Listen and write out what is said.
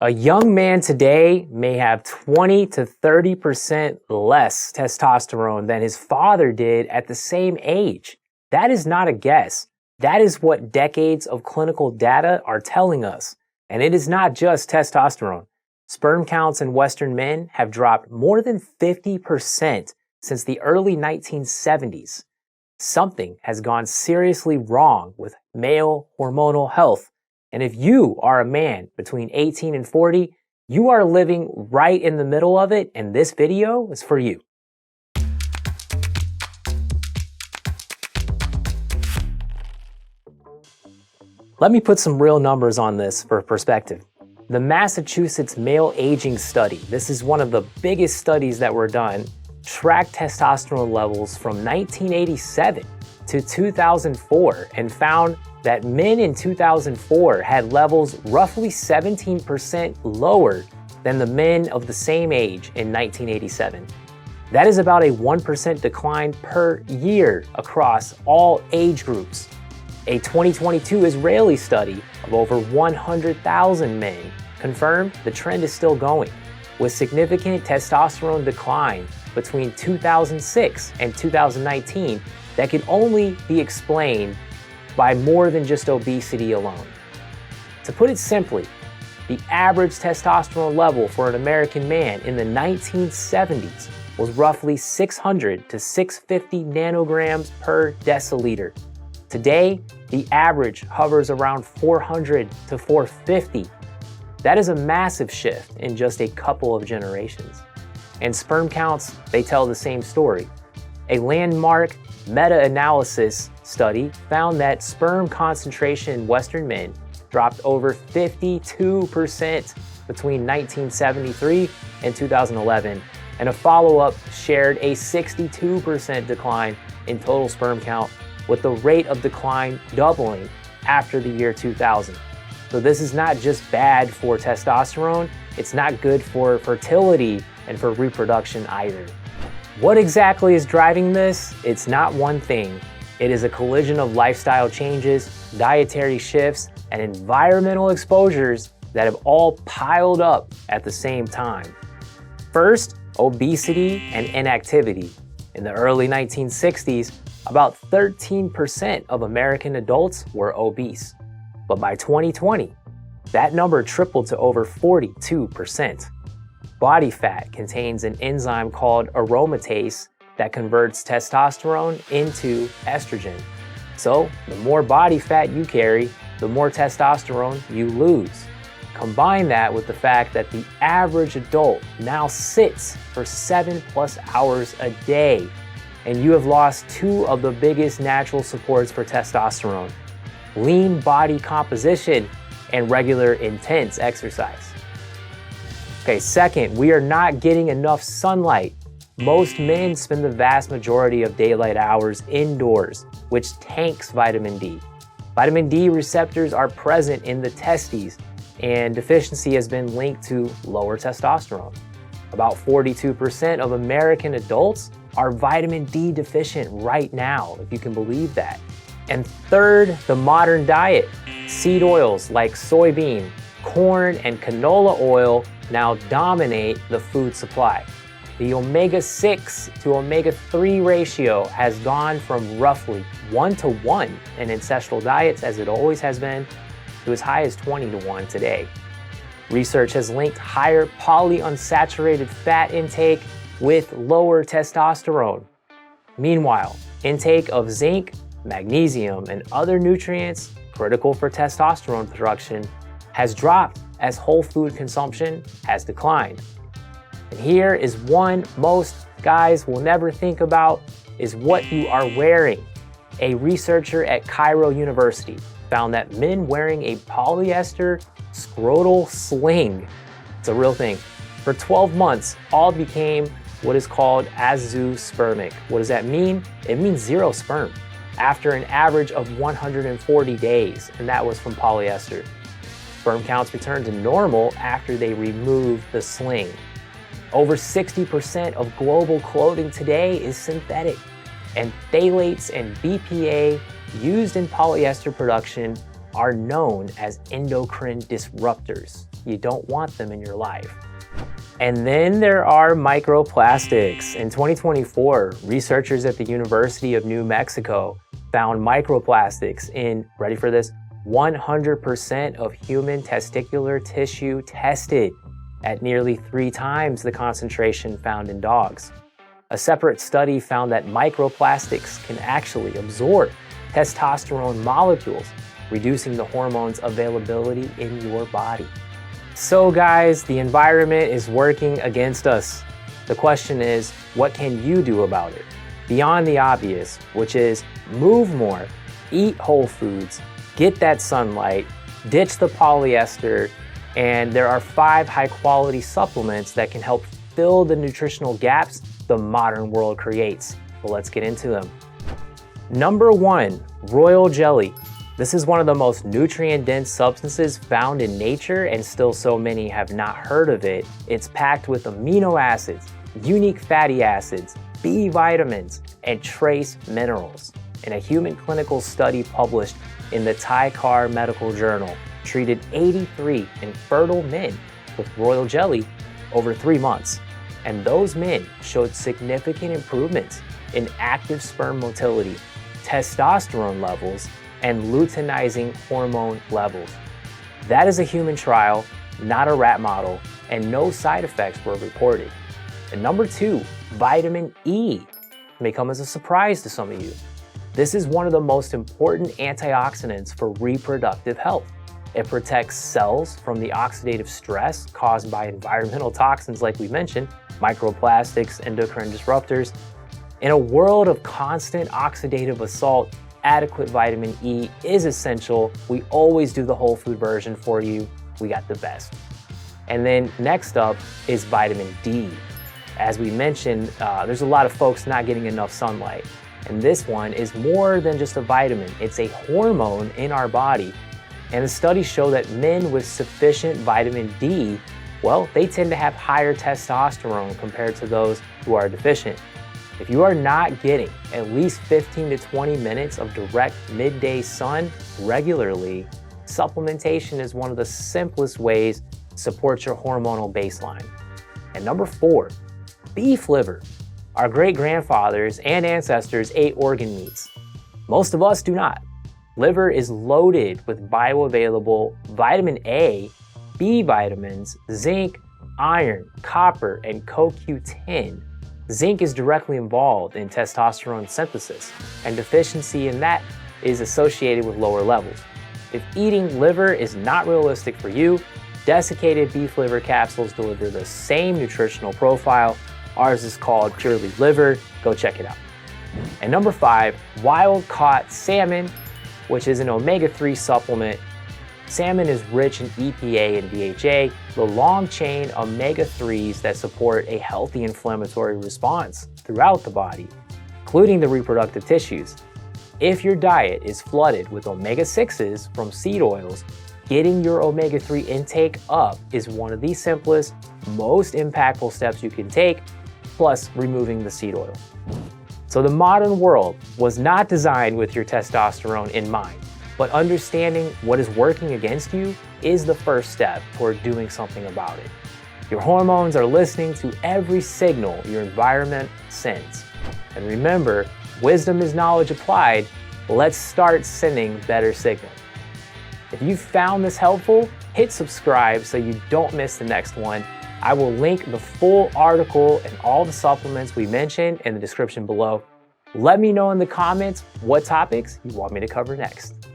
A young man today may have 20 to 30% less testosterone than his father did at the same age. That is not a guess. That is what decades of clinical data are telling us. And it is not just testosterone. Sperm counts in Western men have dropped more than 50% since the early 1970s. Something has gone seriously wrong with male hormonal health. And if you are a man between 18 and 40, you are living right in the middle of it, and this video is for you. Let me put some real numbers on this for perspective. The Massachusetts Male Aging Study, this is one of the biggest studies that were done, tracked testosterone levels from 1987 to 2004 and found that men in 2004 had levels roughly 17% lower than the men of the same age in 1987. That is about a 1% decline per year across all age groups. A 2022 Israeli study of over 100,000 men confirmed the trend is still going, with significant testosterone decline between 2006 and 2019 that could only be explained by more than just obesity alone. To put it simply, the average testosterone level for an American man in the 1970s was roughly 600 to 650 nanograms per deciliter. Today, the average hovers around 400 to 450. That is a massive shift in just a couple of generations. And sperm counts, they tell the same story. A landmark meta-analysis study found that sperm concentration in Western men dropped over 52% between 1973 and 2011, and a follow-up shared a 62% decline in total sperm count, with the rate of decline doubling after the year 2000. So this is not just bad for testosterone, it's not good for fertility and for reproduction either. What exactly is driving this? It's not one thing. It is a collision of lifestyle changes, dietary shifts, and environmental exposures that have all piled up at the same time. First, obesity and inactivity. In the early 1960s, about 13% of American adults were obese. But by 2020, that number tripled to over 42%. Body fat contains an enzyme called aromatase that converts testosterone into estrogen. So the more body fat you carry, the more testosterone you lose. Combine that with the fact that the average adult now sits for 7+ hours a day, and you have lost two of the biggest natural supports for testosterone: lean body composition and regular intense exercise. Okay, second, we are not getting enough sunlight. Most men spend the vast majority of daylight hours indoors, which tanks vitamin D. Vitamin D receptors are present in the testes, and deficiency has been linked to lower testosterone. About 42% of American adults are vitamin D deficient right now, if you can believe that. And third, the modern diet. Seed oils like soybean, corn, and canola oil now dominate the food supply. The omega-6 to omega-3 ratio has gone from roughly 1-to-1 in ancestral diets, as it always has been, to as high as 20-to-1 today. Research has linked higher polyunsaturated fat intake with lower testosterone. Meanwhile, intake of zinc, magnesium, and other nutrients critical for testosterone production has dropped as whole food consumption has declined. And here is one most guys will never think about, is what you are wearing. A researcher at Cairo University found that men wearing a polyester scrotal sling, it's a real thing, for 12 months all became what is called azoospermic. What does that mean? It means zero sperm after an average of 140 days, and that was from polyester. Sperm counts returned to normal after they removed the sling. Over 60% of global clothing today is synthetic, and phthalates and BPA used in polyester production are known as endocrine disruptors. You don't want them in your life. And then there are microplastics. In 2024, researchers at the University of New Mexico found microplastics in, ready for this, 100% of human testicular tissue tested, at nearly 3 times the concentration found in dogs. A separate study found that microplastics can actually absorb testosterone molecules, reducing the hormone's availability in your body. So guys, the environment is working against us. The question is, what can you do about it? Beyond the obvious, which is move more, eat whole foods, get that sunlight, ditch the polyester, and there are 5 high-quality supplements that can help fill the nutritional gaps the modern world creates. Well, let's get into them. Number 1, royal jelly. This is one of the most nutrient-dense substances found in nature, and still so many have not heard of it. It's packed with amino acids, unique fatty acids, B vitamins, and trace minerals. In a human clinical study published in the Thai Medical Journal, treated 83 infertile men with royal jelly over 3 months. And those men showed significant improvements in active sperm motility, testosterone levels, and luteinizing hormone levels. That is a human trial, not a rat model, and no side effects were reported. And number 2, vitamin E may come as a surprise to some of you. This is one of the most important antioxidants for reproductive health. It protects cells from the oxidative stress caused by environmental toxins like we mentioned, microplastics, endocrine disruptors. In a world of constant oxidative assault, adequate vitamin E is essential. We always do the whole food version for you. We got the best. And then next up is vitamin D. As we mentioned, there's a lot of folks not getting enough sunlight. And this one is more than just a vitamin. It's a hormone in our body. And the studies show that men with sufficient vitamin D, well, they tend to have higher testosterone compared to those who are deficient. If you are not getting at least 15 to 20 minutes of direct midday sun regularly, supplementation is one of the simplest ways to support your hormonal baseline. And number 4, beef liver. Our great-grandfathers and ancestors ate organ meats. Most of us do not. Liver is loaded with bioavailable vitamin A, B vitamins, zinc, iron, copper, and CoQ10. Zinc is directly involved in testosterone synthesis, and deficiency in that is associated with lower levels. If eating liver is not realistic for you, desiccated beef liver capsules deliver the same nutritional profile. Ours is called Purely Liver. Go check it out. And number 5, wild-caught salmon, which is an omega-3 supplement. Salmon is rich in EPA and DHA, the long-chain omega-3s that support a healthy inflammatory response throughout the body, including the reproductive tissues. If your diet is flooded with omega-6s from seed oils, getting your omega-3 intake up is one of the simplest, most impactful steps you can take, plus removing the seed oil. So the modern world was not designed with your testosterone in mind, but understanding what is working against you is the first step toward doing something about it. Your hormones are listening to every signal your environment sends. And remember, wisdom is knowledge applied. Let's start sending better signals. If you found this helpful, hit subscribe so you don't miss the next one. I will link the full article and all the supplements we mentioned in the description below. Let me know in the comments what topics you want me to cover next.